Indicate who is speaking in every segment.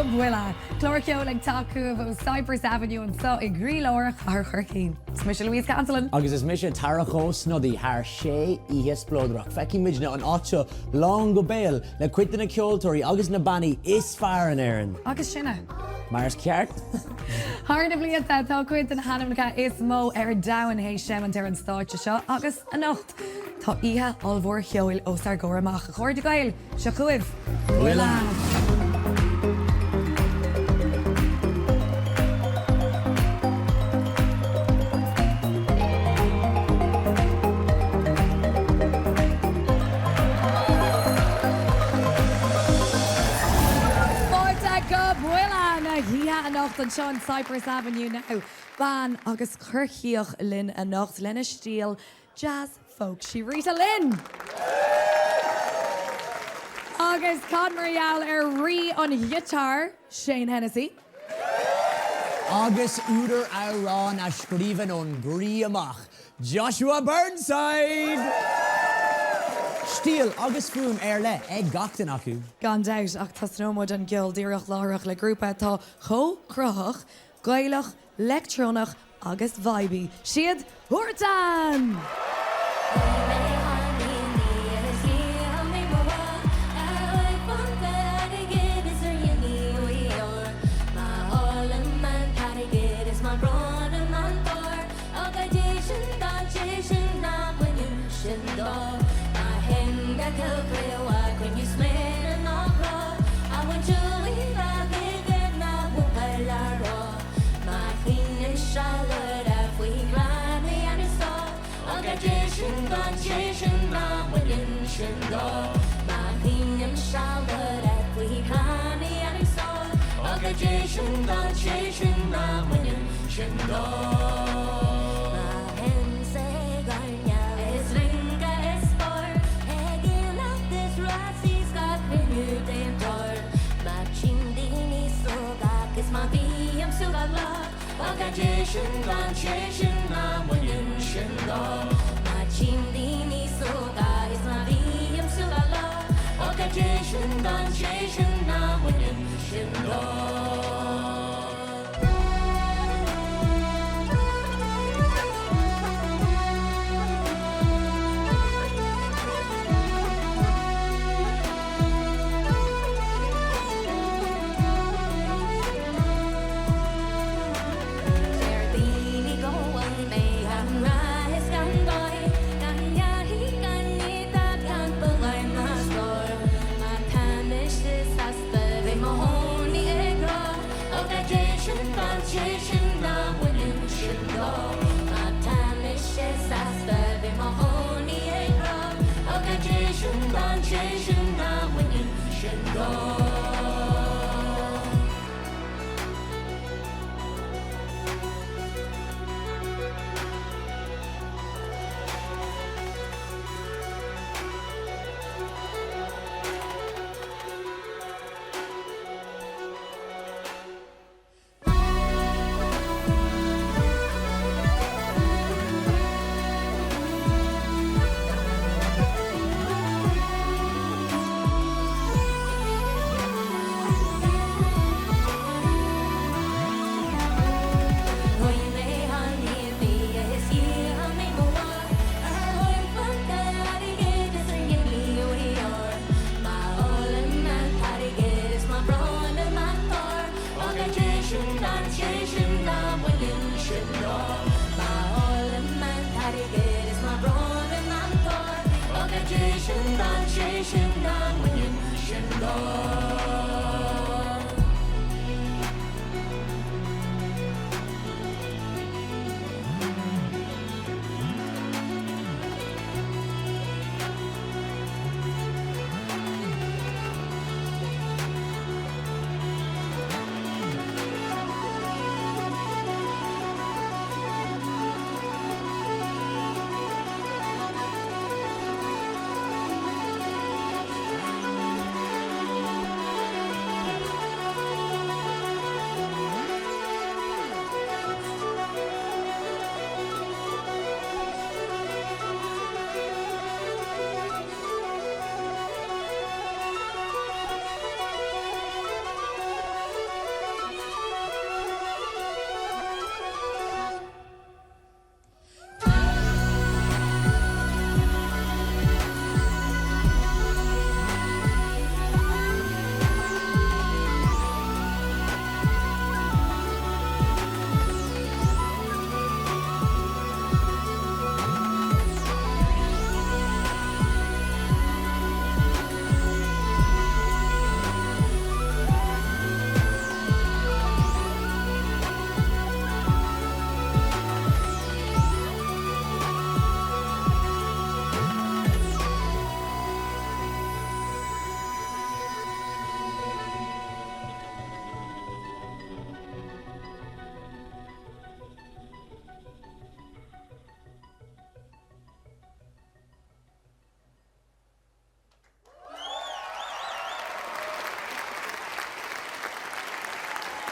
Speaker 1: go Buille. Clór ceol ag tacuh ó Cypress Avenue an so I gríleoir ar Huartan. Is mis Louise Cancelin.
Speaker 2: Agus is mis tarachós nodí haar sé ihe splódrach. Feci midna an áte long go béal le cuitan na ceoltóirí agus na bannaí is fearr an éireann.
Speaker 1: Agus sinna.
Speaker 2: Mars ceart?
Speaker 1: Harna blianta tá cuid an hanamnacha is mó ar dahan hééis sem an ar an státe seo agus a nocht. Tá ihe almhór ceoil ó ar goramach a chuir de gail se chuibh. Buille. An Sean Cypress Avenue now. Ban agus Rita Lynn a nocht lenne stíl jazz folk she Rita Lynn. Agus Conmarial ri on guitar Shane Hennessy.
Speaker 2: Agus úder árán a scríban ón gríamach Joshua Burnside. Stíl agus fún le ag gachtain acu.
Speaker 1: Gan doubt ach tá snómod an gceol díreach lárach le grúpa tá cho crothach, gailach, lectrónach agus vibey. Siad Huartan!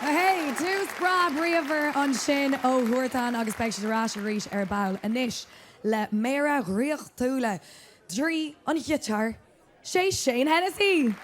Speaker 1: Hey, tús bra riamhar an sin ó Huartan agus beag rás a rís ar bail inis le méra riocht túla. Drí an ghitar, Shane Hennessy.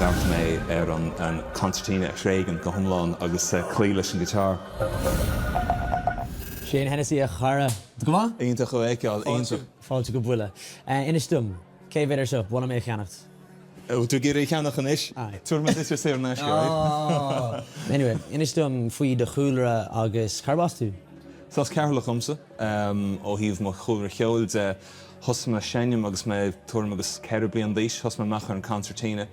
Speaker 3: D'art mé an concertina a shréigean go thomláin agus clí leis an gitar.
Speaker 2: Shane Hennessy a chara. Go ma?
Speaker 3: Aonta go éiceáil, aonta.
Speaker 2: Fáilte go Buille. Ina stum, cé bhéidir seo, bhna mé cheannacht.
Speaker 3: Tú géirí cheannach an isis? Tuair me is sé na scio.
Speaker 2: Anyway, ina stum faoi de chúlra agus charbás tú?
Speaker 3: Tás cearla chumsa, ó híomh mo chúlra cheol de hosma Sheinnteoir agus mé tuair agus Caribbean díos, hosma machar an concertina.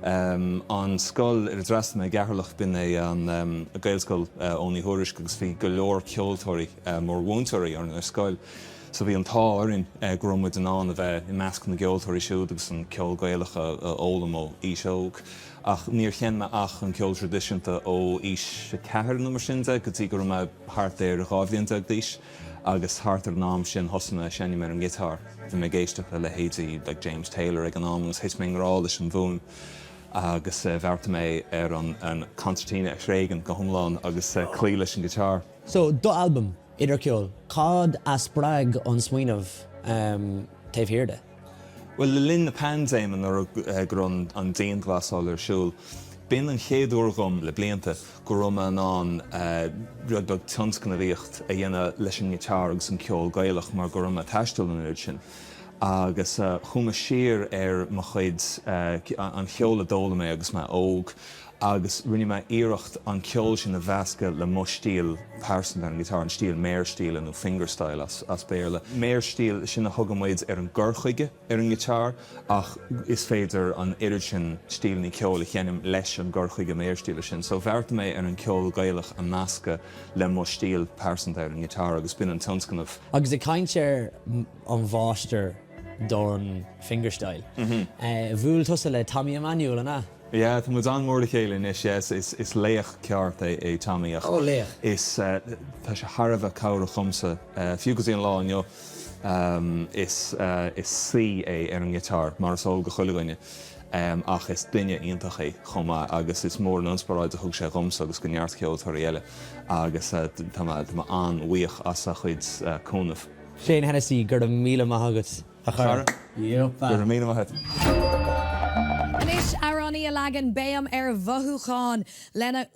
Speaker 3: An scoil ar dras mé gearlach bin é an a gaelscoil óní thuiris agus bhí go leor ceoltóirí mór bhúntóirí ar an scoil. So bhí an táirin gromid an an a bheith I measc na gceoltóirí siúd agus an ceol gaealacha ólam ó íseog. Ach níor cheann me ach an ceol tradiisiúnta ó ís cethir nó mar sin de, go dtí gur me thart ar a gábhlíonn ag díos, agus thart ar nám sin thosanna Sheinnteoir mar an gitar. Bhí me géisteach le héadí like James Taylor ag an nám agus his mé ngrá leis an bhún. Agus bhearta mé ar an concertina ag sréigean go thomláin agus clí leis an gitar.
Speaker 2: So, do album, idir ceol, cad a sprág an smaoinemh taobh hiarda?
Speaker 3: Well, le linn na pandéimen ar gur an daon glasál ar siúl. Bíonn an chéadúir gom le blianta go raibh an rud tionscan a riocht a dhéanamh leis an gitar agus an ceol gaelach mar go raibh taisteal an sin. Agus chuma siar ar mo chuid an cheol a dóla mé agus me óg, agus rinne me iirecht an ceol sin a bheasca le mo stíl person ar an gitar, an stíl méir stíl nó fingerstyle as béirle. Méir stíl sin a thugamid ar an gcurchuige ar an gitar, ach is féidir an irid sin stíl ní ceol a cheannim leis an gcurchuige méir stíle sin. So bhearta mé ar an ceol gaelach a measca le mo stíl person ar an gitar agus bin an tionscanmh.
Speaker 2: Agus I caintear an bháister don fingerstyle. Bhúil tusa le Tommy Emmanuel anna?
Speaker 3: Ja, tá muid an mór chéile is is léach ceart é Tommyach.
Speaker 2: Ó, léach.
Speaker 3: Is tá sé Harbh cabhra chumsa. Fiú go dtíon láineo is sí é ar an gitar mar sóil go chuileáine. Ach is duine iontach é chuma agus is mór an inspiráid a thug sé chumsa agus go neart ceoltóirí eile agus tá an uíoch as a chuid cúnamh.
Speaker 2: Shane Hennessy, gur míle maithagat. A chara?
Speaker 3: Gur míle maithagat.
Speaker 1: Anis Aránaí a legan béam ar bhthúcháin lena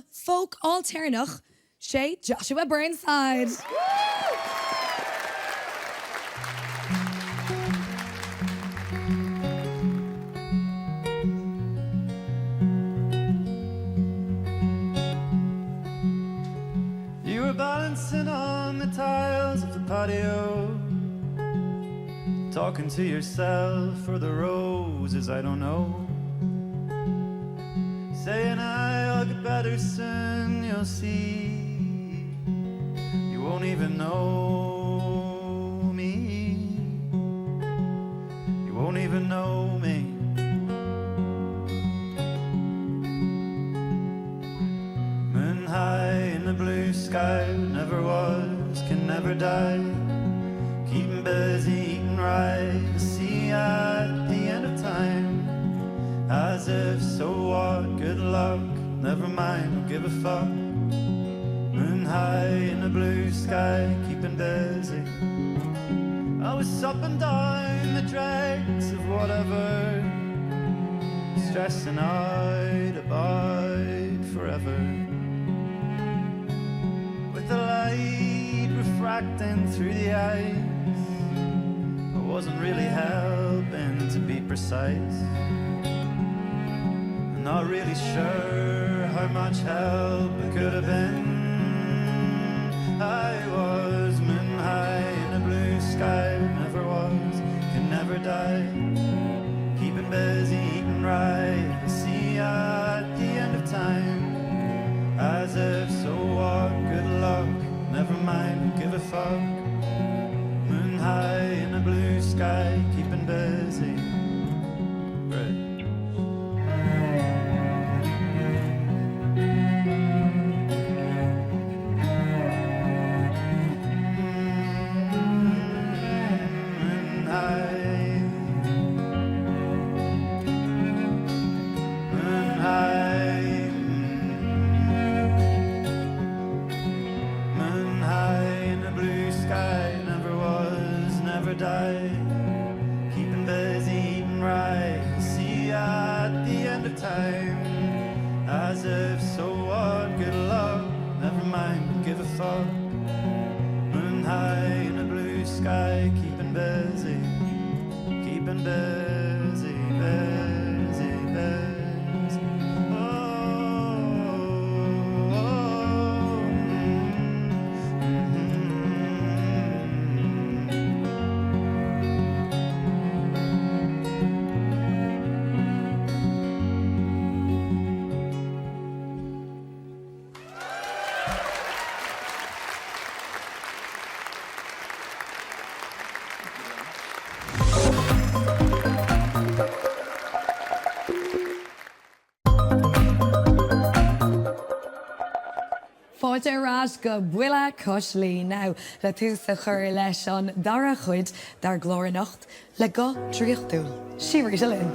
Speaker 1: folk alternach sé Joshua Burnside.
Speaker 4: You were balancing on the tiles of the patio, talking to yourself or the roses, I don't know. Saying I'll get better soon, you'll see. You won't even know me. You won't even know me. Moon high in the blue sky, never was, can never die. Keeping busy, eating right, to see at the end of time. As if, so what, good luck, never mind, don't give a fuck. Moon high in the blue sky, keeping busy. I was up and down the dregs of whatever, stressing out about forever. With the light refracting through the eyes, I wasn't really helping, to be precise. I'm not really sure how much help it could have been. I was moon high in a blue sky, never was, can never die. Keeping busy, eating right, to see at the end of time. As if, so what, good luck, never mind, give a fuck. Moon high in a blue sky, keeping busy. Right. Die, keeping busy,
Speaker 1: Fáilte rás go Buille Coslí now le túsa chur leis an dara chuid dar glóirnacht le go tríochtúil. Rita Lynn.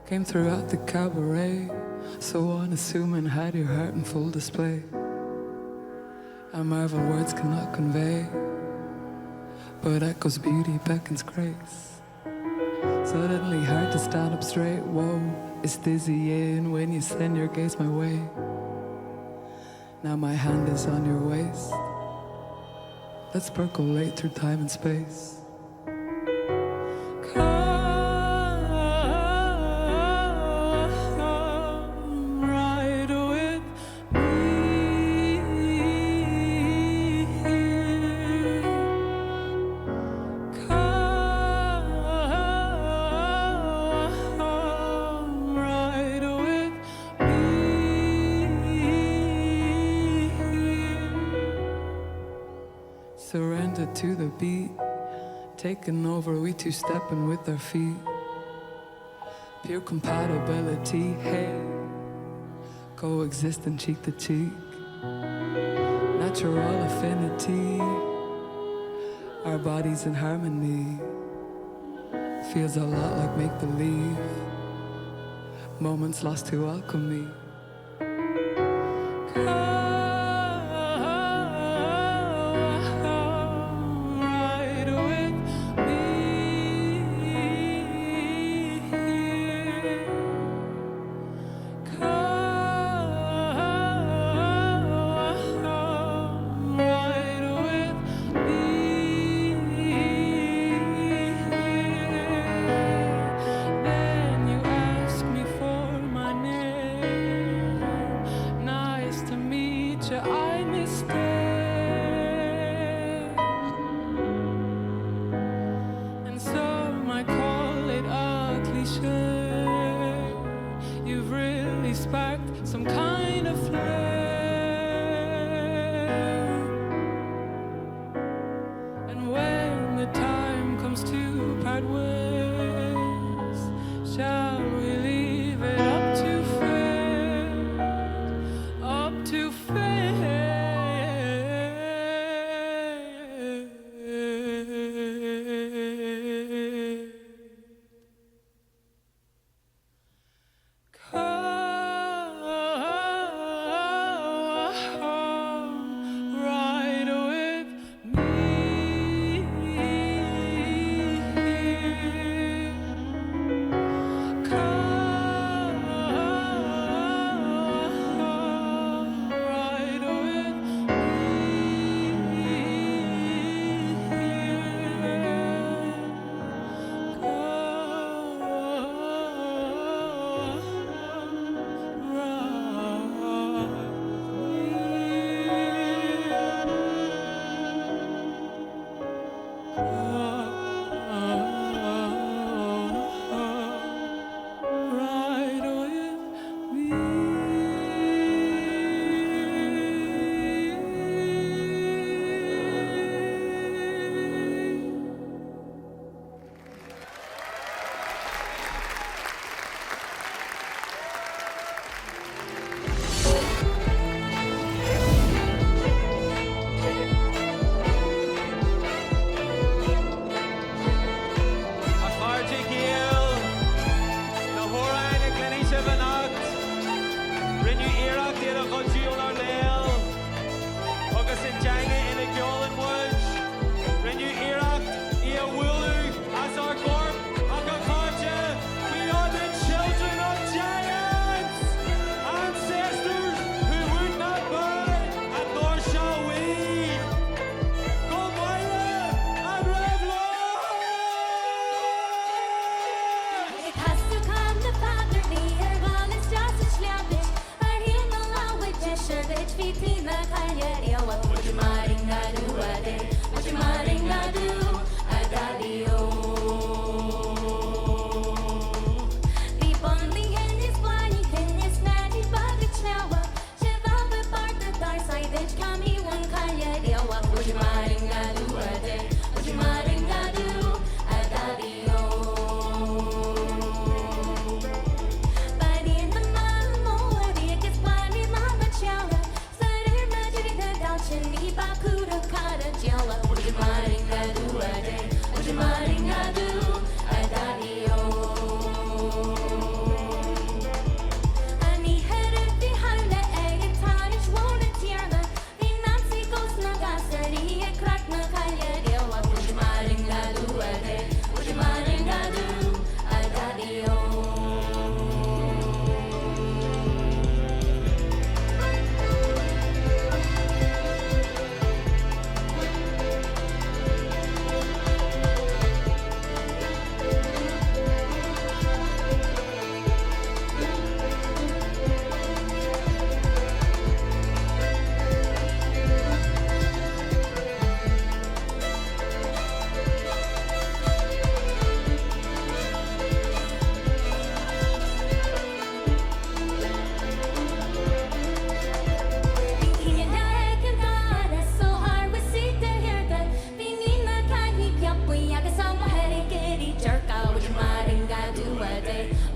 Speaker 5: Came throughout the cabaret, so unassuming, had your heart in full display. I marvel words cannot convey, but echoes beauty beckons grace. Suddenly hard to stand up straight, whoa, it's dizzying when you send your gaze my way. Now my hand is on your waist, let's percolate through time and space. Surrender to the beat, taking over, we two stepping with our feet. Pure compatibility, hey, coexisting cheek to cheek. Natural affinity, our bodies in harmony. Feels a lot like make-believe, moments lost to alchemy. Some kind of flare, and when the time comes to part ways, shall we leave it up to fate, up to fate?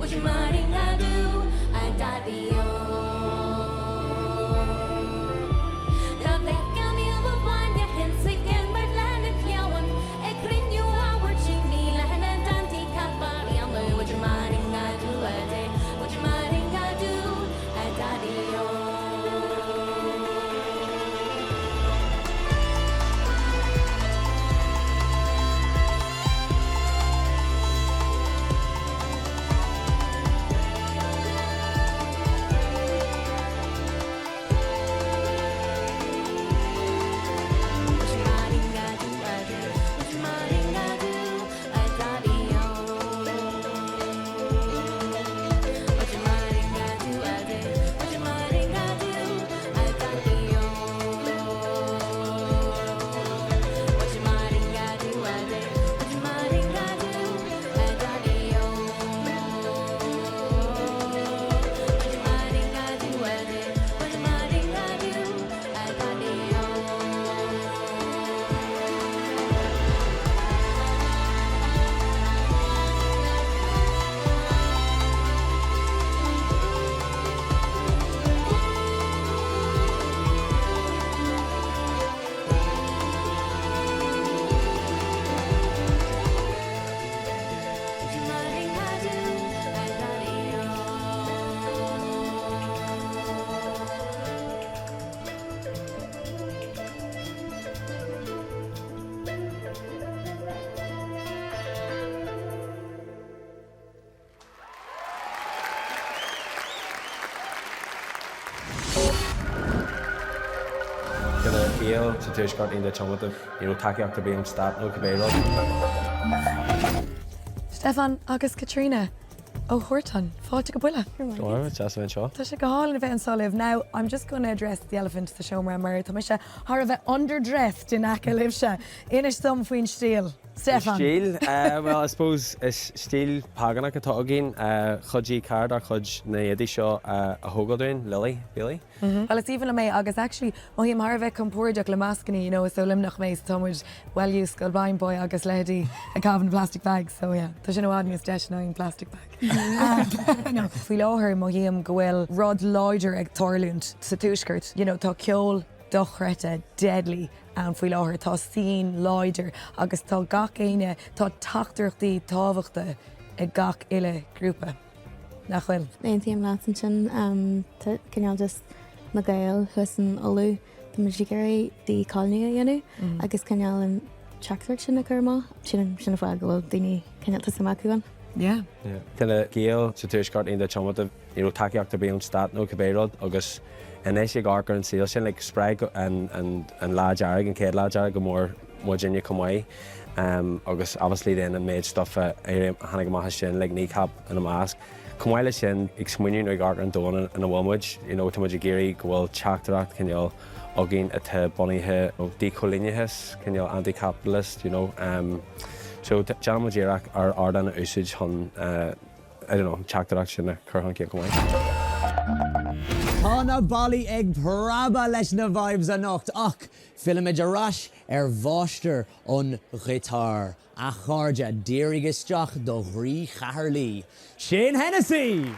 Speaker 6: would you mind I do? I die bheo. The veckan you will find your hints again, but land of Yawan. A green you are watching me, land and Dante Capari. Would you mind I do a day? Would you mind I do? I die bheo.
Speaker 7: Gceol TG4 ndéanfar, ceiliúradh to bheo start no bheo.
Speaker 1: Stefan agus Katrina ó Huartan, fáilte go Buille.
Speaker 7: Well, just when sure.
Speaker 1: Tá sé go hála bheith an solimh. Now, I'm just going to address the elephant to the show mar tá me sé har a bheith underdressed in aca libse. Inis dom faoin stíl. Stefan.
Speaker 7: Stíl, well, I suppose is stíl paganach atá agin, chudí card a chud na éadí seo a thógadúin, Lily, Buille.
Speaker 1: Well, it's even a me agus actually mohím har bheith compórdeach le mascani, you know, so limnach méis tomid well used go bain boy agus lady a cabin plastic bag, so yeah. Tá sin óhad níos deis in plastic bag. No, fui láthir mohím go bhfuil rod láidir ag torlúnt sa túisgurt, you know, tá ceol dochrete deadly an fui láthir tá sín láidir agus tá gach éine tá tachtúirtaí tábhachta ag gach ile grúpa. Nach bhfuil.
Speaker 8: Tíam látan sin cinál just na gceol chus an olú tá mu géirí dí cáilní a dhéanú agus cinál an teachtar sin na chuma sin bhfuil go bhfuil daoine cinálta sa acuan.
Speaker 1: Yeah.
Speaker 7: Cinna Gceol TG4 ndéanfar, takeíocht to bheo start no bheo agus Hennessy garcar an ceil sin like spraig and láid airg and céad láid airg go mór Virginia cumai. Agus obviously then I made stuff hannig maithe sin like kneecap and a mask. Cumhaile sin ag smuinú ag garcar an dóna in a bhfuid, you know, muid géirí go bhfuil teachtarach cinneol agin atá bunaithe ó dícholinethes, cinneol anti-capitalist, you know. So John Majerak are ardan usage hon I don't know, teachtarach sin a chur cé cumhain.
Speaker 2: Tá na bailí ag praba leis na vibes a nocht ach filmid arás bháistear an ghitar a cháirde dírigisteach do ghrí chathairlí. Sin Hennessy!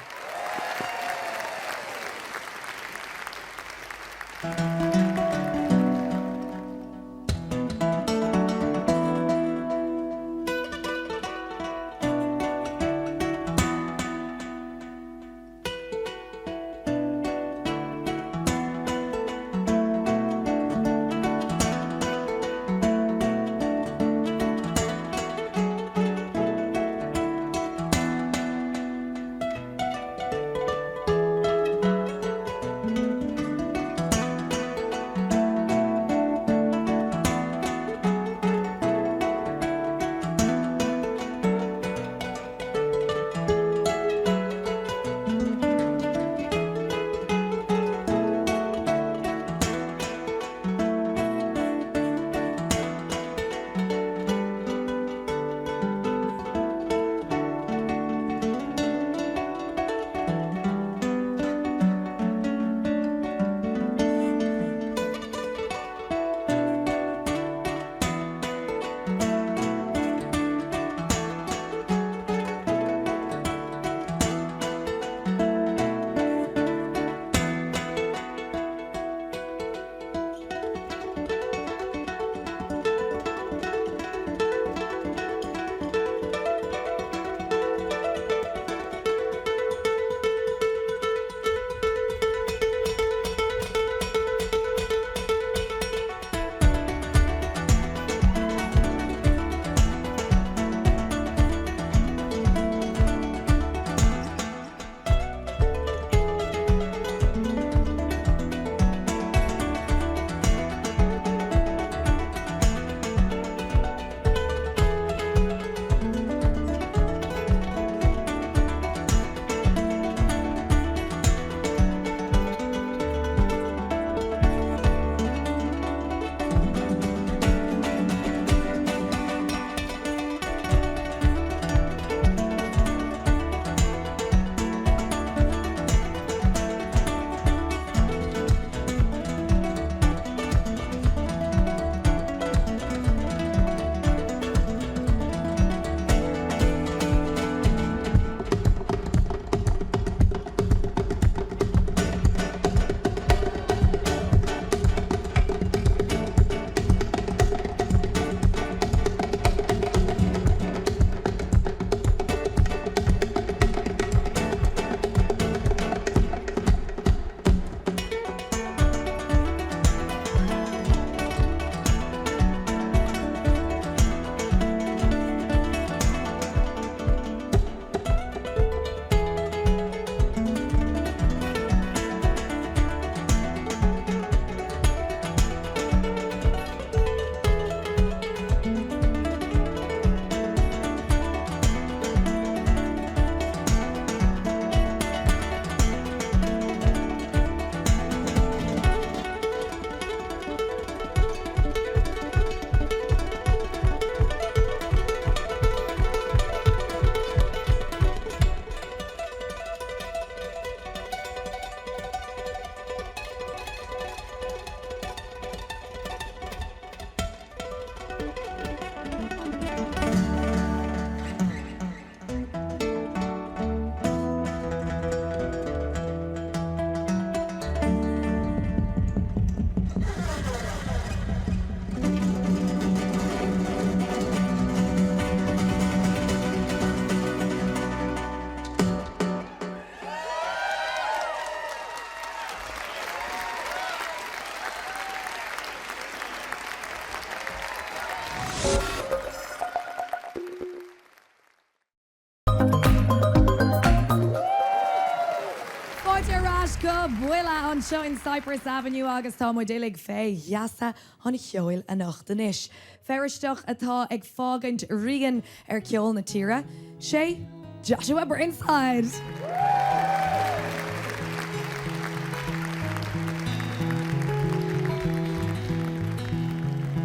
Speaker 1: go Buille an seo in Cypress Avenue agus tá mu délig fé jaasa an ceoil a nachtanis. Feiristeach atá ag fágant rigan ceol na tíre. Sé Joshua Burnside.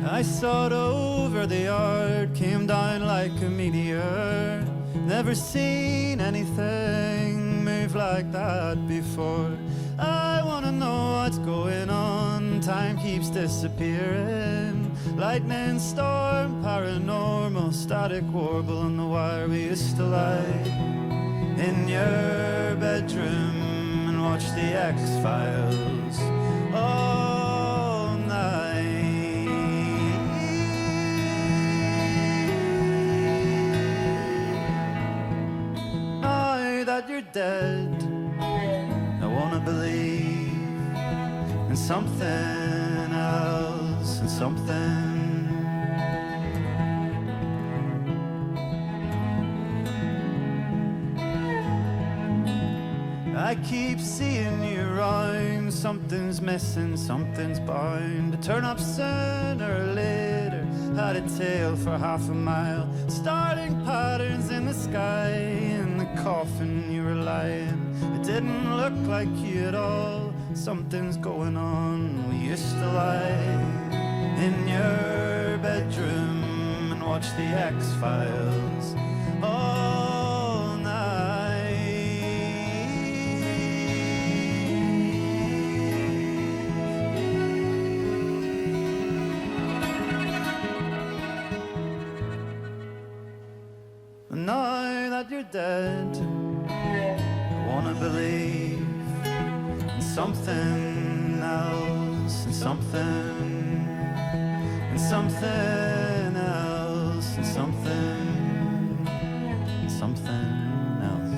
Speaker 4: I saw it over the yard, came down like a meteor. Never seen anything move like that before. I wanna know what's going on, time keeps disappearing. Lightning storm, paranormal, static warble on the wire. We used to lie in your bedroom and watch the X-Files all night. Now that you're dead, I wanna believe in something else and something. I keep seeing you around. Something's missing, something's bound to turn up sooner or later. Had a tail for half a mile, starting patterns in the sky. In the coffin you were lying, it didn't look like you at all. Something's going on. We used to lie in your bedroom and watch the X-Files all night. Now that you're dead, I wanna believe in something else, and something, and something else, and something, and something else.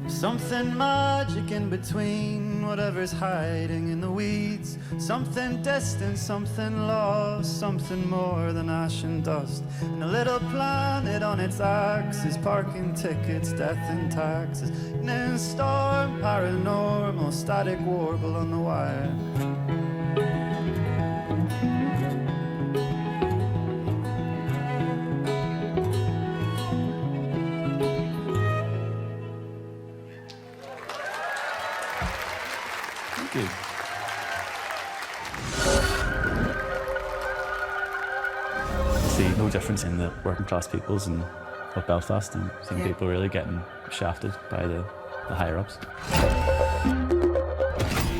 Speaker 4: Something magic in between, whatever's hiding in the weeds. Something distant, something lost, something more than ash and dust. And a little planet on its axis, parking tickets, death and taxes. Lightning storm, paranormal, static warble on the wire. Thank you.
Speaker 9: See no difference in the working class peoples and of Belfast, and seeing people really getting shafted by the higher ups.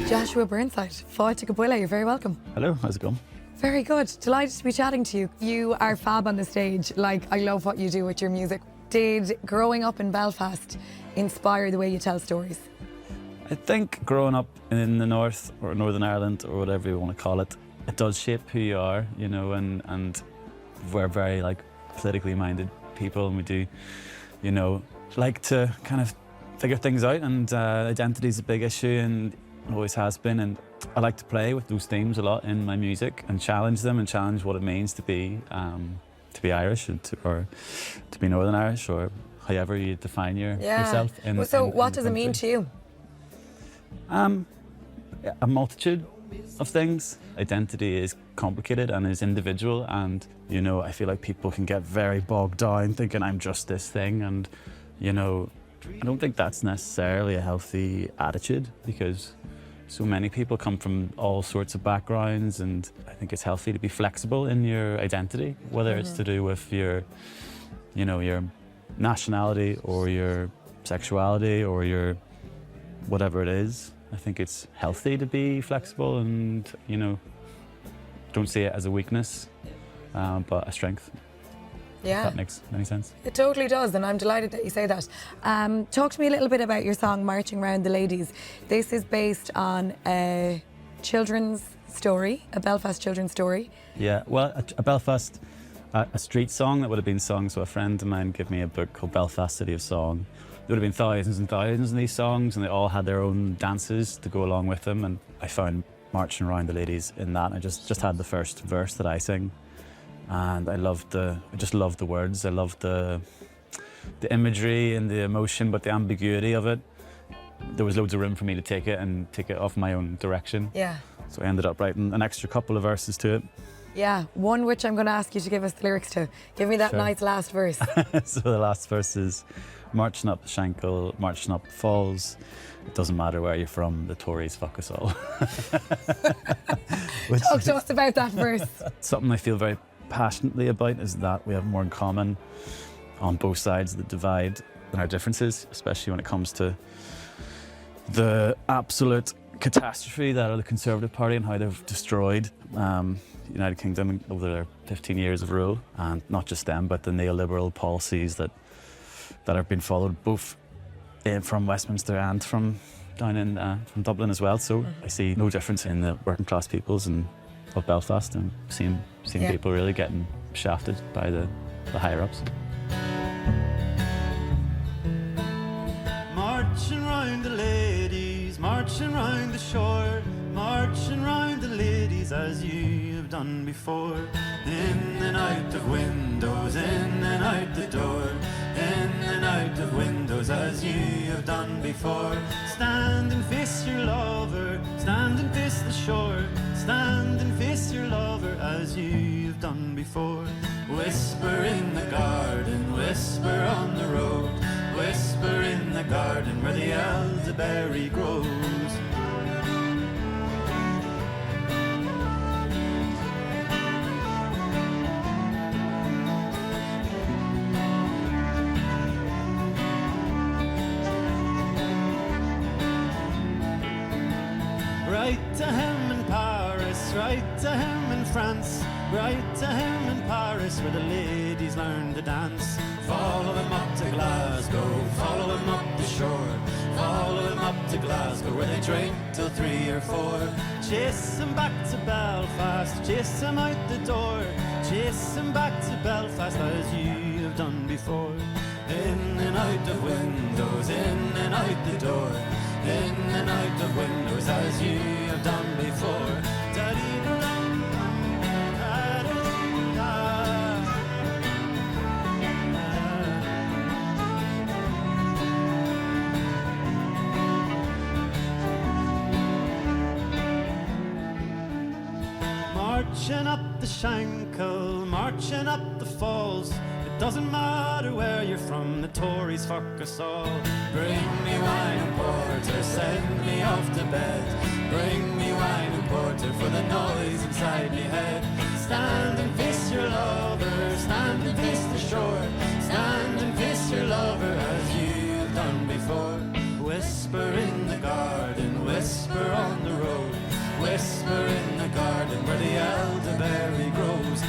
Speaker 1: Joshua Burnside, Féach go Buille, you're very welcome.
Speaker 9: Hello, how's it going?
Speaker 1: Very good. Delighted to be chatting to you. You are fab on the stage. Like, I love what you do with your music. Did growing up in Belfast inspire the way you tell stories?
Speaker 9: I think growing up in the north or Northern Ireland or whatever you want to call it, it does shape who you are, you know, and we're very like politically minded people, and we do, you know, like to kind of figure things out, and identity is a big issue and always has been, and I like to play with those themes a lot in my music and challenge them and challenge what it means to be Irish or to be Northern Irish or however you define yourself.
Speaker 1: So what does it mean to you?
Speaker 9: A multitude of things. Identity is complicated and is individual, and you know, I feel like people can get very bogged down thinking I'm just this thing, and you know, I don't think that's necessarily a healthy attitude, because so many people come from all sorts of backgrounds, and I think it's healthy to be flexible in your identity, whether it's to do with your, you know, your nationality or your sexuality or your whatever it is. I think it's healthy to be flexible and, you know, don't see it as a weakness, but a strength.
Speaker 1: Yeah.
Speaker 9: If that makes any sense.
Speaker 1: It totally does, and I'm delighted that you say that. Talk to me a little bit about your song, Marching Round the Ladies. This is based on a children's story, a Belfast children's story.
Speaker 9: Yeah, well, a Belfast, a street song that would have been sung. So a friend of mine gave me a book called Belfast City of Song. There would have been thousands and thousands of these songs, and they all had their own dances to go along with them. And I found Marching Around the Ladies in that. I just had the first verse that I sing, and I just loved the words. I loved the the imagery and the emotion, but the ambiguity of it. There was loads of room for me to take it off my own direction.
Speaker 1: Yeah.
Speaker 9: So I ended up writing an extra couple of verses to it.
Speaker 1: Yeah, one which I'm going to ask you to give us the lyrics to. Give me that
Speaker 9: Sure.
Speaker 1: night's last verse.
Speaker 9: So the last verse is marching up the Shankill, marching up the falls. It doesn't matter where you're from, the Tories fuck us all.
Speaker 1: Talk to us about that verse.
Speaker 9: Something I feel very passionately about is that we have more in common on both sides of the divide than our differences, especially when it comes to the absolute catastrophe that are the Conservative Party and how they've destroyed the United Kingdom over their 15 years of rule, and not just them, but the neoliberal policies that have been followed both from Westminster and from down in from Dublin as well. So I see no difference in the working class peoples of Belfast, and seeing
Speaker 1: Yeah.
Speaker 9: people really getting shafted by the higher ups.
Speaker 4: Marching round the ladies, marching round the shore, marching round the ladies as you have done before. In and out of windows, in and out the door, in and out of windows as you have done before. Stand and face your lover, stand and face the shore, stand and face your lover as you have done before. Whisper in the garden, whisper on the road, whisper in the garden where the elderberry grows. Write to him in Paris, write to him in France, write to him in Paris where the ladies learn to dance. Follow him up to Glasgow, follow him up the shore, follow him up to Glasgow where they drink till 3 or 4. Chase him back to Belfast, chase him out the door, chase him back to Belfast as you have done before. In and out of windows, in and out the door, in and out of windows as you have done before. Marching up the Shankill, marching up the falls. It doesn't matter where you're from, the Tories fuck us all. Bring me wine and porter, send me off to bed. Bring me wine and porter for the noise inside me head. Stand and face your lover, stand and face the shore, stand and face your lover as you've done before. Whisper in the garden, whisper on the road, whisper in the garden where the elderberry grows.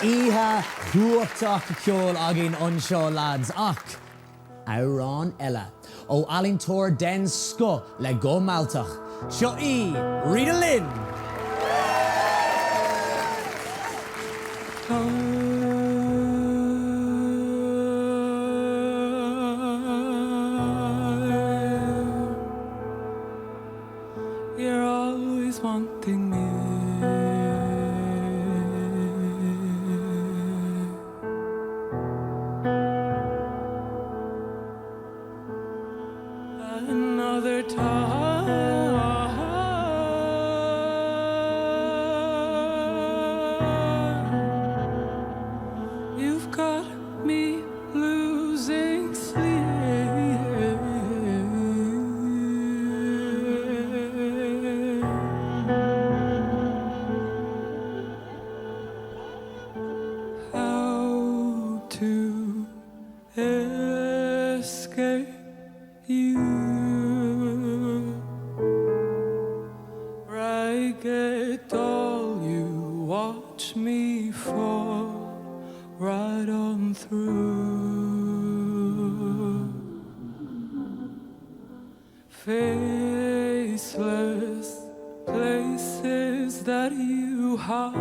Speaker 2: Ihe chuachtach ceol agin anseo lads ach Éireann eile ó Alíntóir den sco le go Maltach. Sheinnteoir Rita Lynn.
Speaker 5: You're always wanting me. Another time, you've got me losing sleep. How to escape you? faceless places that you hide.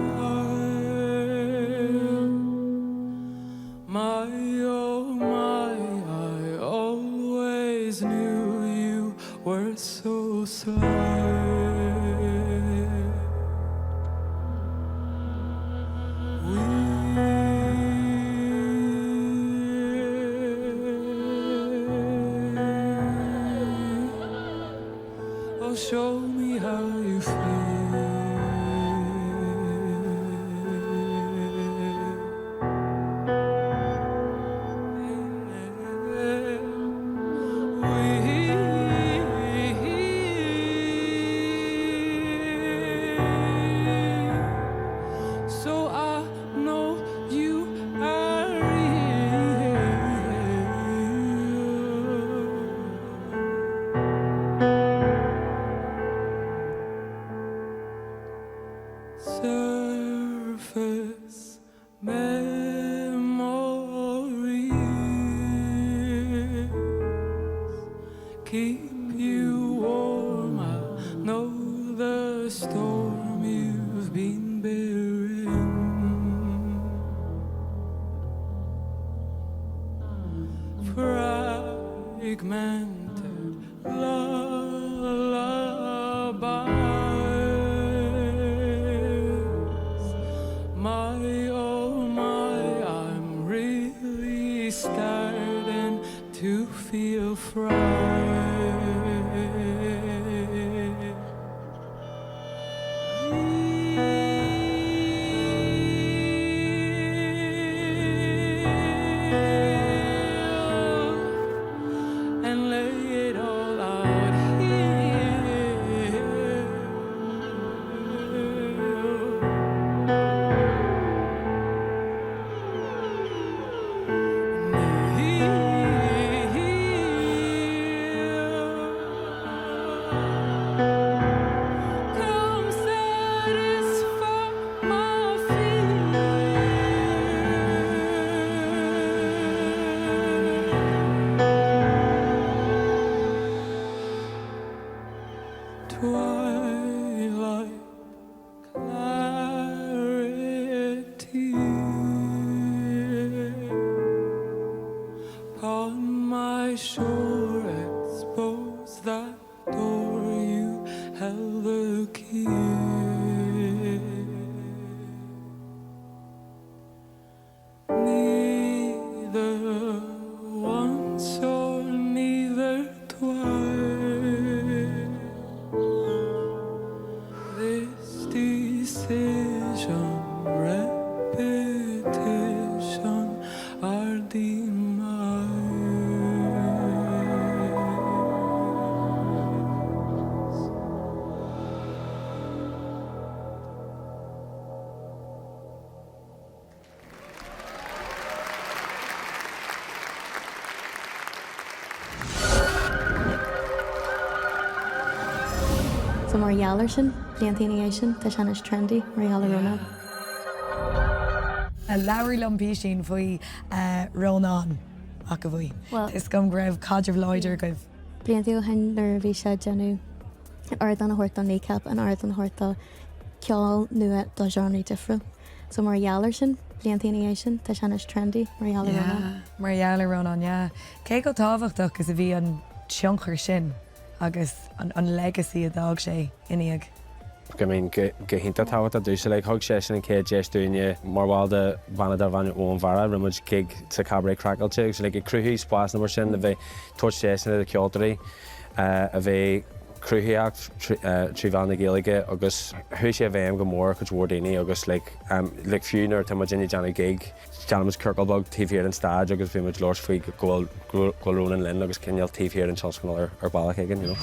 Speaker 5: My, oh my, I always knew you were so sly. Show me how you feel. So I know you are real. Surface memories keep you warm. I know the storm you've been bearing. Fragmented lullabies. My, oh my, I'm really starting to feel fried. And lay it all out here. Come satisfy my twilight clarity upon my shore, expose that door you held the key. Neither once or neither twice. This decision, repetition, are demise.
Speaker 8: So mar gheallar sin, blianttaine sin, tá seanna trendy mar gheallar rona.
Speaker 1: A leabhar lumpí sin faoi Rónán ach go bhfuil.
Speaker 8: Well-
Speaker 1: Is gom greibh cadre leidir goibh.
Speaker 8: Blianttí ó hen nar bhí sé genú ardan a Huartan nícap an ardan Huarta ceol nua do genre difriúil. So mar gheallar sin, blianttaine sin, tá seanna trendy mar gheallar rona.
Speaker 1: Mar dheallar Rónán, yeah. Cé go tábhachtach is a bhí an tionchar sin agus an legacy a dag sé iníag.
Speaker 7: I mean, go hinnta táhat a dúsa le thug sé sin an céad déistúine mar bháil de bhana dar bhaine ón bhara rimuid cig sa cabaret crackáilte, so le cruthí spás na mar sin a bheith tuairt sé sin a ceoltarí a bheith cruthíocht trí bhana géalaige agus thu sé bhéim go mór chud bhór daoine agus le fiúnar tá Jenny Johnny gig Janmas Kirklebog TV an stad agus bhí muid lors faoi goilrún Lynn agus cinneal TV an Charleston ar bailach aigen, you know.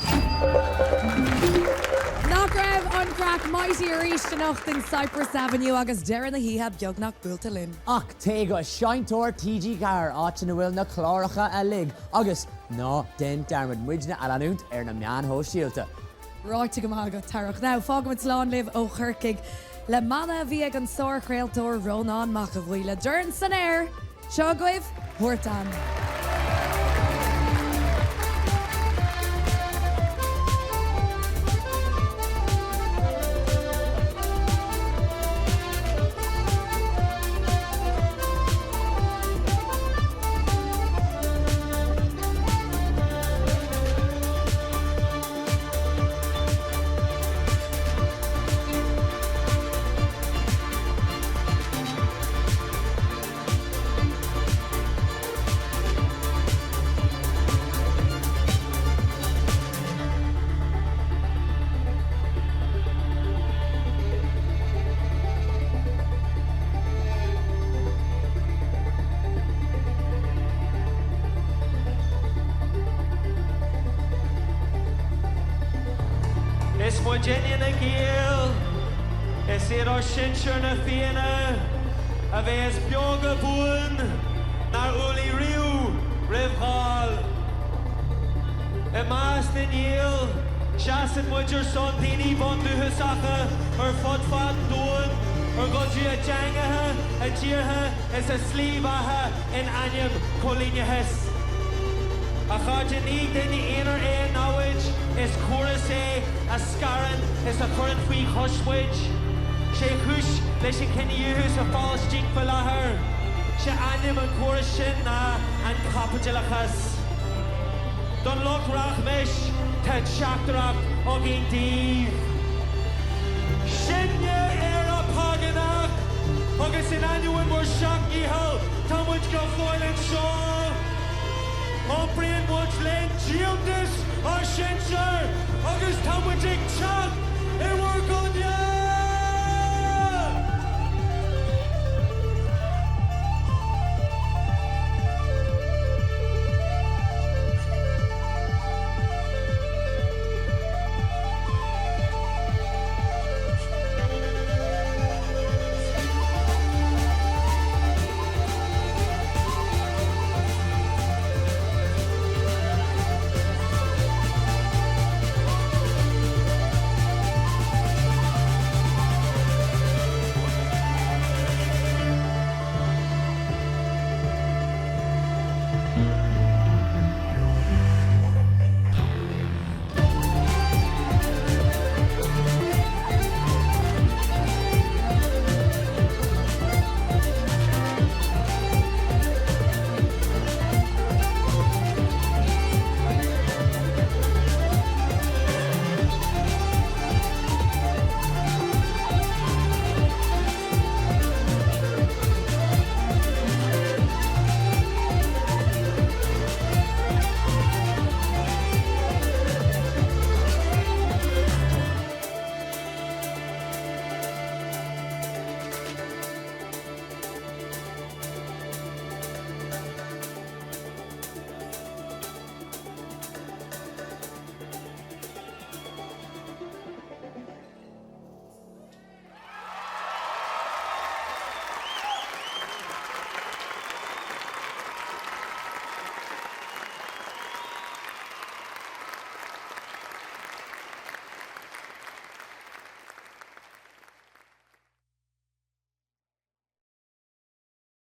Speaker 1: Nach raibh an crack mighty ar eiste nacht in Cypress Avenue agus deir na híhab beagnach Buille Lynn.
Speaker 2: Ach té go Sheinnteoir TG4 áit na bhfuil na chláracha a lig agus ná den dermid muidna a anúnt ar na meán ho síalta.
Speaker 1: Ráite go mága tarach. Now, fágam slán liv ó churcig. Le mana bhí ag an sór chréaltóir Rónán mac a bhhuiile Dern san air. Seo goibh Huartan.
Speaker 10: Is mo genne na gceol. Is ar Sheinnteoir na fianna. A bheith beaga buin. Nar uli riú ribháil. I más na níl. Seasan muidir son daoine bondúthasacha ar fod dúin. Ar godú a deangatha, a tíortha, is a slíomhatha in aim cholíneachas. A cháid ní daoine éonar náid, is cuaras a scaran, is a churann faoi chosmuid. Sé chúis leis an cinniúthas a fáilstíigh fa láthair. Se aim an cuaras sin ná an capaidealachas. Don lochrach meis, tá seachtarach ó gin díomh. Sinne a paganach, agus in aniuin mór seach íhall, tá muid go fáil an seo. Ó brion muid len díomdas ar